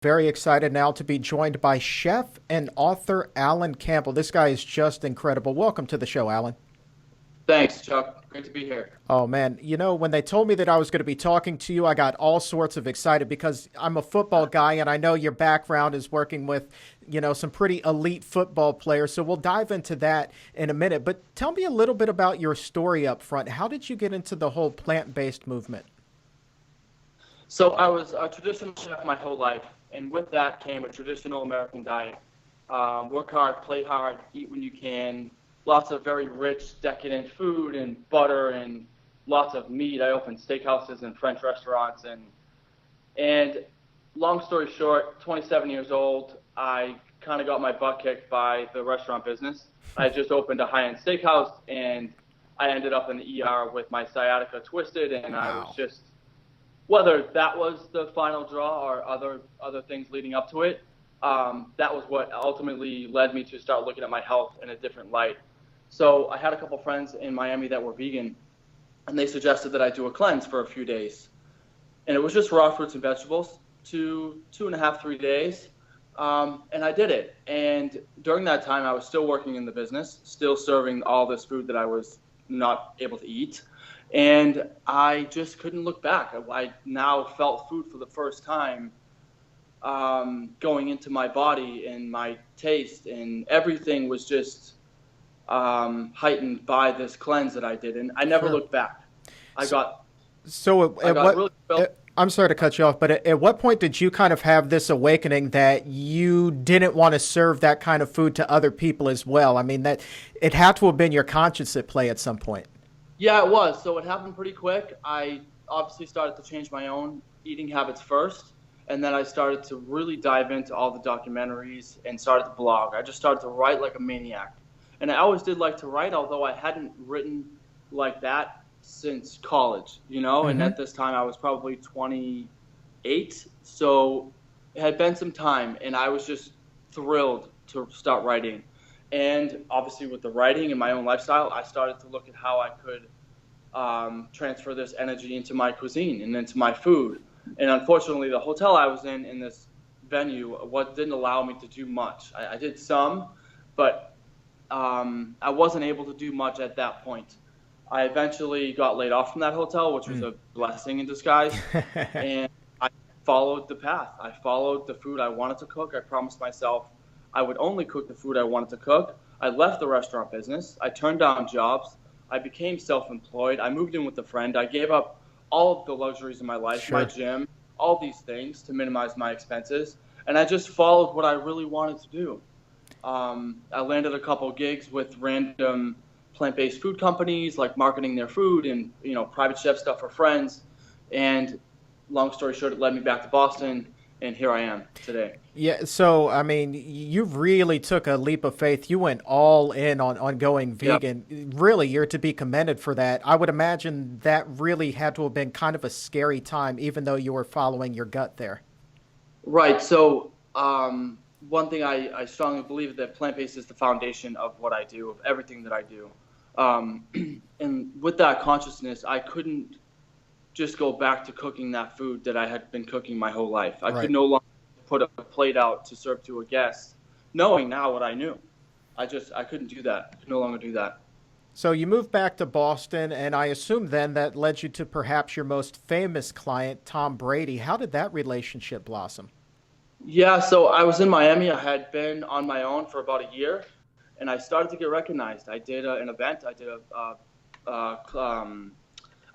Very excited now to be joined by chef and author Allen Campbell. This guy is just incredible. Welcome to the show, Allen. Thanks, Chuck. Great to be here. Oh man, when they told me that I was going to be talking to you, I got all sorts of excited because I'm a football guy and I know your background is working with, some pretty elite football players. So we'll dive into that in a minute. But tell me a little bit about your story up front. How did you get into the whole plant-based movement? So I was a traditional chef my whole life, and with that came a traditional American diet. Work hard, play hard, eat when you can. Lots of very rich, decadent food and butter and lots of meat. I opened steakhouses and French restaurants, and long story short, 27 years old, I kind of got my butt kicked by the restaurant business. I just opened a high-end steakhouse, and I ended up in the ER with my sciatica twisted, and I was Wow. just whether that was the final draw or other things leading up to it, that was what ultimately led me to start looking at my health in a different light. So I had a couple friends in Miami that were vegan, and they suggested that I do a cleanse for a few days. And it was just raw fruits and vegetables, 2.5, 3 days. And I did it. And during that time, I was still working in the business, still serving all this food that I was not able to eat. And I just couldn't look back. I now felt food for the first time, going into my body, and my taste and everything was just heightened by this cleanse that I did. And I never Sure. looked back. I So, got so I at got what? really felt. I'm sorry to cut you off, but at what point did you kind of have this awakening that you didn't want to serve that kind of food to other people as well? I mean, that it had to have been your conscience at play at some point. Yeah, it was. So it happened pretty quick. I obviously started to change my own eating habits first, and then I started to really dive into all the documentaries and started to blog. I just started to write like a maniac. And I always did like to write, although I hadn't written like that since college, and Hmm. at this time I was probably 28. So it had been some time, and I was just thrilled to start writing. And obviously, with the writing and my own lifestyle, I started to look at how I could transfer this energy into my cuisine and into my food. And unfortunately, the hotel I was in this venue, what didn't allow me to do much. I did some, but I wasn't able to do much at that point. I eventually got laid off from that hotel, which was Mm. a blessing in disguise. And I followed the path. I followed the food I wanted to cook. I promised myself I would only cook the food I wanted to cook. I left the restaurant business. I turned down jobs. I became self-employed. I moved in with a friend. I gave up all of the luxuries in my life, my Sure. gym, all these things to minimize my expenses. And I just followed what I really wanted to do. I landed a couple gigs with random plant-based food companies, like marketing their food and private chef stuff for friends. And long story short, it led me back to Boston, and here I am today. Yeah, so I mean, you really took a leap of faith. You went all in on going Yep. vegan. Really, you're to be commended for that. I would imagine that really had to have been kind of a scary time, even though you were following your gut there. Right. So, one thing I strongly believe that plant-based is the foundation of what I do, of everything that I do. Um, and with that consciousness, I couldn't just go back to cooking that food that I had been cooking my whole life. I could Right. no longer put a plate out to serve to a guest, knowing now what I knew. I couldn't do that. I could no longer do that. So you moved back to Boston, and I assume then that led you to perhaps your most famous client, Tom Brady. How did that relationship blossom? Yeah, so I was in Miami. I had been on my own for about a year, and I started to get recognized. I did an event. I did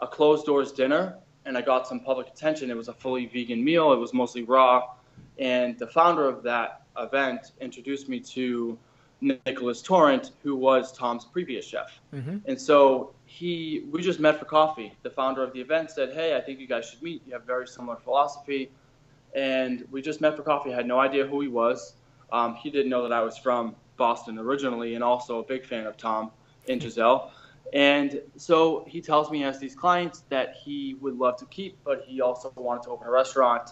a closed doors dinner, and I got some public attention. It was a fully vegan meal. It was mostly raw, and the founder of that event introduced me to Nicholas Torrent, who was Tom's previous chef. Hmm. And so we just met for coffee. The founder of the event said, "Hey, I think you guys should meet. You have very similar philosophy." And we just met for coffee. I had no idea who he was. He didn't know that I was from Boston originally, and also a big fan of Tom and Giselle. And so he tells me he has these clients that he would love to keep, but he also wanted to open a restaurant.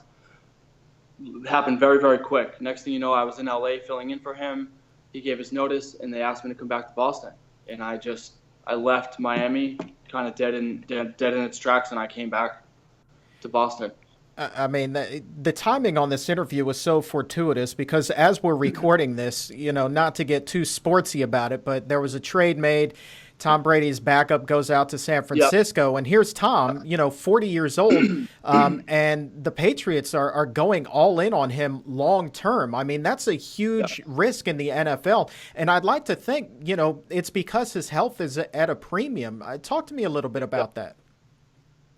It happened very, very quick. Next thing you know, I was in LA filling in for him. He gave his notice, and they asked me to come back to Boston. And I left Miami kind of dead in its tracks, and I came back to Boston. I mean, the timing on this interview was so fortuitous because as we're recording this, not to get too sportsy about it, but there was a trade made. Tom Brady's backup goes out to San Yep. Francisco, and here's Tom, 40 years old, and the Patriots are going all in on him long term. I mean, that's a huge Yep. risk in the NFL, and I'd like to think, it's because his health is at a premium. Talk to me a little bit Yep. about that.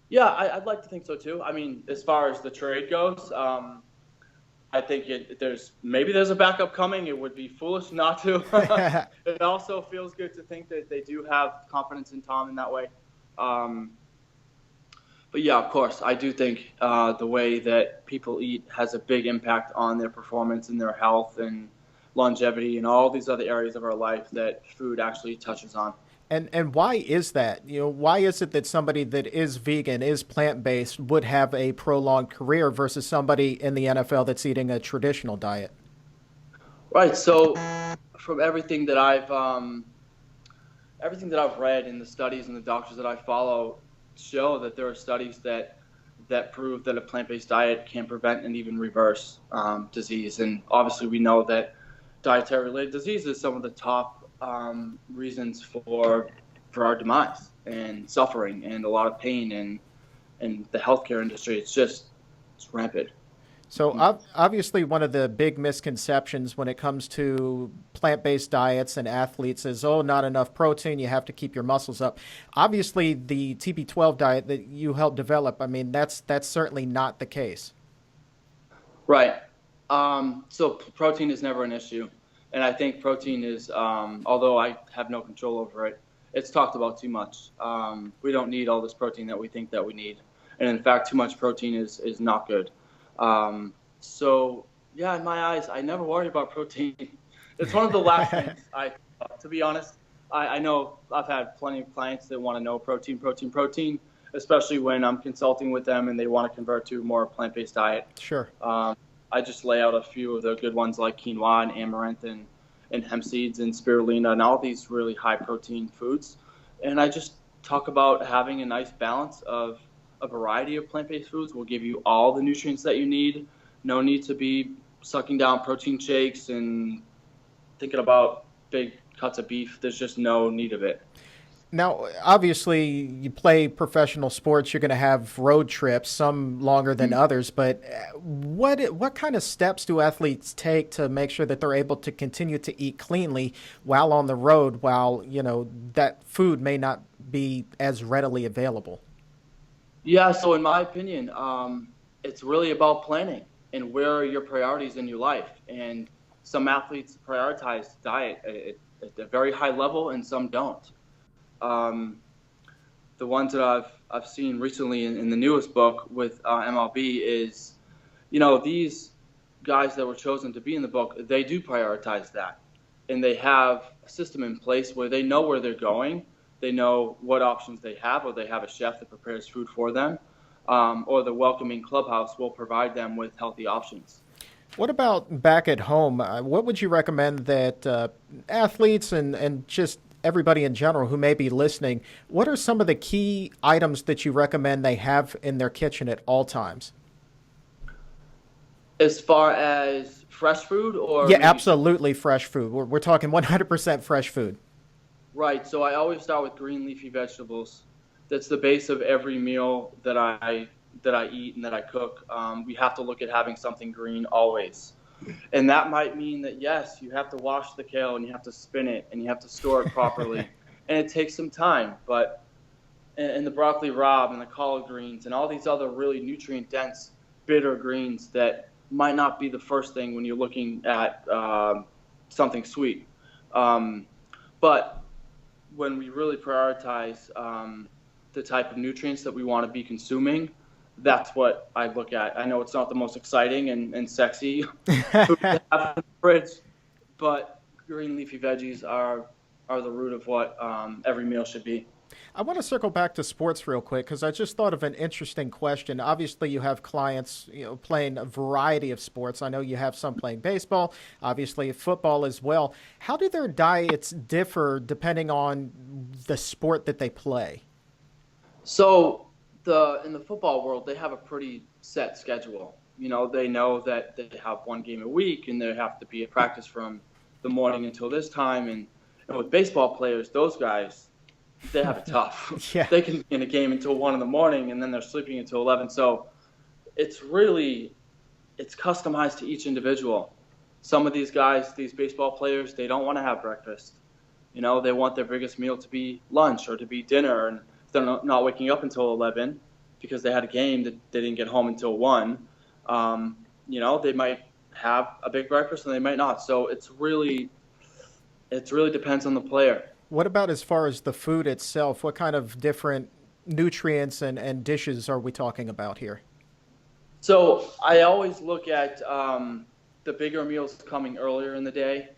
Yeah, I'd like to think so too. I mean, as far as the trade goes, I think there's a backup coming. It would be foolish not to. It also feels good to think that they do have confidence in Tom in that way. Um, but yeah, of course, I do think the way that people eat has a big impact on their performance and their health and longevity and all these other areas of our life that food actually touches on. And why is that? Why is it that somebody that is vegan, is plant-based, would have a prolonged career versus somebody in the NFL that's eating a traditional diet? Right. So, from everything that I've read and the studies and the doctors that I follow show that there are studies that prove that a plant-based diet can prevent and even reverse disease. And obviously, we know that dietary-related disease is some of the top reasons for our demise and suffering and a lot of pain and the healthcare industry. It's rampant. So obviously, one of the big misconceptions when it comes to plant-based diets and athletes is, oh, not enough protein. You have to keep your muscles up. Obviously, the TB12 diet that you helped develop, I mean, that's certainly not the case. Right. So protein is never an issue. And I think protein is, although I have no control over it, it's talked about too much. We don't need all this protein that we think that we need. And in fact, too much protein is not good. So, yeah, in my eyes, I never worry about protein. It's one of the last things to be honest. I know I've had plenty of clients that want to know protein, protein, protein, especially when I'm consulting with them and they want to convert to a more plant-based diet. Sure. I just lay out a few of the good ones like quinoa and amaranth and hemp seeds and spirulina and all these really high protein foods. And I just talk about having a nice balance of a variety of plant-based foods will give you all the nutrients that you need. No need to be sucking down protein shakes and thinking about big cuts of beef. There's just no need of it. Now, obviously, you play professional sports. You're going to have road trips, some longer than others. But what kind of steps do athletes take to make sure that they're able to continue to eat cleanly while on the road, while that food may not be as readily available? Yeah, so in my opinion, it's really about planning and where are your priorities in your life. And some athletes prioritize diet at a very high level, and some don't. Um, the ones that I've seen recently in the newest book with MLB is, these guys that were chosen to be in the book, they do prioritize that, and they have a system in place where they know where they're going. They know what options they have, or they have a chef that prepares food for them, or the welcoming clubhouse will provide them with healthy options. What about back at home? What would you recommend that athletes and just everybody in general who may be listening, what are some of the key items that you recommend they have in their kitchen at all times? As far as fresh food or Yeah, maybe absolutely fresh food. We're talking 100% fresh food. right. So I always start with green leafy vegetables. That's the base of every meal that I eat and that I cook. We have to look at having something green always. And that might mean that, yes, you have to wash the kale and you have to spin it and you have to store it properly. And it takes some time. But and the broccoli rabe and the collard greens and all these other really nutrient dense bitter greens that might not be the first thing when you're looking at something sweet. But when we really prioritize the type of nutrients that we want to be consuming, that's what I look at. I know it's not the most exciting and sexy food to have in the fridge, but green leafy veggies are the root of what every meal should be. I want to circle back to sports real quick because I just thought of an interesting question. Obviously, you have clients, playing a variety of sports. I know you have some playing baseball, obviously football as well. How do their diets differ depending on the sport that they play? So in the football world, they have a pretty set schedule. They know that they have one game a week, and they have to be at practice from the morning until this time. And with baseball players, those guys, they have it tough. Yeah. They can be in a game until 1 in the morning, and then they're sleeping until 11. So it's customized to each individual. Some of these guys, these baseball players, they don't want to have breakfast. They want their biggest meal to be lunch or to be dinner, and if they're not waking up until 11 because they had a game that they didn't get home until 1. They might have a big breakfast and they might not. So it really depends on the player. What about as far as the food itself? What kind of different nutrients and dishes are we talking about here? So I always look at the bigger meals coming earlier in the day.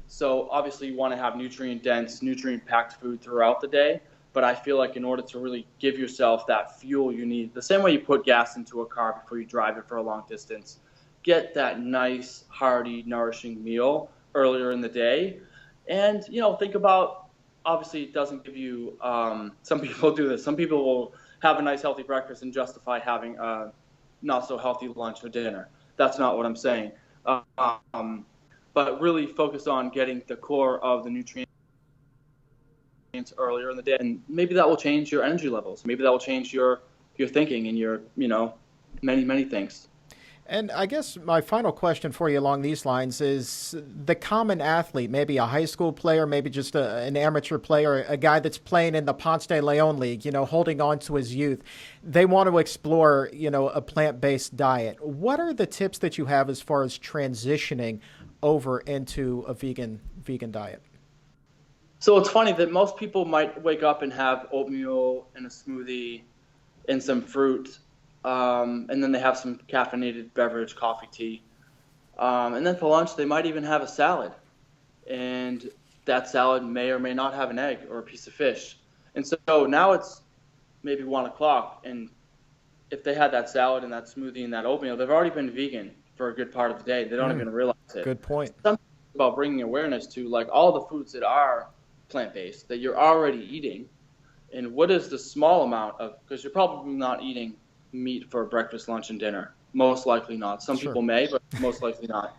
So obviously you want to have nutrient-dense, nutrient-packed food throughout the day. But I feel like in order to really give yourself that fuel you need, the same way you put gas into a car before you drive it for a long distance, get that nice, hearty, nourishing meal earlier in the day. And, think about, obviously it doesn't give you, some people do this. Some people will have a nice, healthy breakfast and justify having a not so healthy lunch or dinner. That's not what I'm saying. But really focus on getting the core of the nutrients earlier in the day, and maybe that will change your energy levels. Maybe that will change your thinking and your many things. And I guess my final question for you along these lines is the common athlete, maybe a high school player, maybe just an amateur player, a guy that's playing in the Ponce de Leon League, holding on to his youth. They want to explore, a plant-based diet. What are the tips that you have as far as transitioning over into a vegan diet? So it's funny that most people might wake up and have oatmeal and a smoothie and some fruit, and then they have some caffeinated beverage, coffee, tea. And then for lunch, they might even have a salad. And that salad may or may not have an egg or a piece of fish. And so now it's maybe 1 o'clock, and if they had that salad and that smoothie and that oatmeal, they've already been vegan for a good part of the day. They don't even realize it. Good point. Something about bringing awareness to like all the foods that are plant-based that you're already eating, and what is the small amount of, because you're probably not eating meat for breakfast, lunch, and dinner. Most likely not. Some Sure. people may, but most likely not.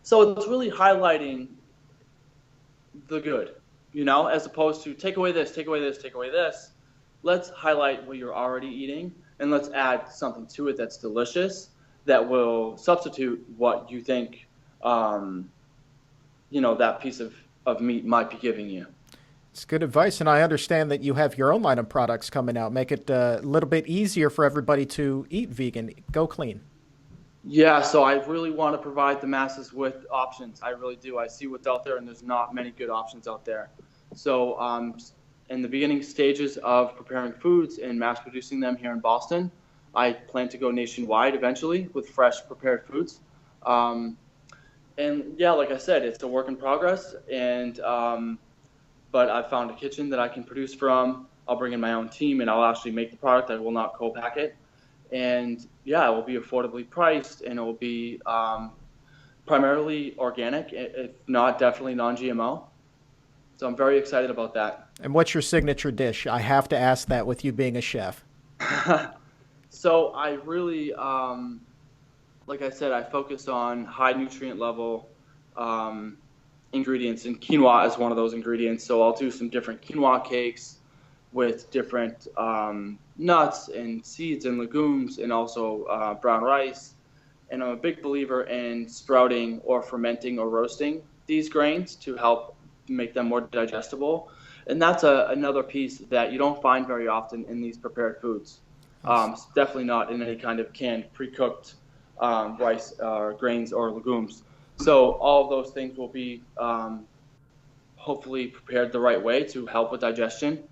So it's really highlighting the good, as opposed to take away this, take away this, take away this. Let's highlight what you're already eating, and let's add something to it that's delicious that will substitute what you think, that piece of meat might be giving you. It's good advice, and I understand that you have your own line of products coming out. Make it a little bit easier for everybody to eat vegan. Go clean. Yeah, so I really want to provide the masses with options. I really do. I see what's out there, and there's not many good options out there. So in the beginning stages of preparing foods and mass producing them here in Boston, I plan to go nationwide eventually with fresh prepared foods. And yeah, like I said, it's a work in progress, and but I've found a kitchen that I can produce from. I'll bring in my own team, and I'll actually make the product. I will not co-pack it. And yeah, it will be affordably priced, and it will be primarily organic, if not definitely non-GMO. So I'm very excited about that. And what's your signature dish? I have to ask that with you being a chef. So I really, like I said, I focus on high nutrient level ingredients, and quinoa is one of those ingredients. So I'll do some different quinoa cakes with different nuts and seeds and legumes, and also brown rice. And I'm a big believer in sprouting or fermenting or roasting these grains to help make them more digestible. And that's another piece that you don't find very often in these prepared foods. Definitely not in any kind of canned, pre-cooked rice or grains or legumes. So all of those things will be hopefully prepared the right way to help with digestion.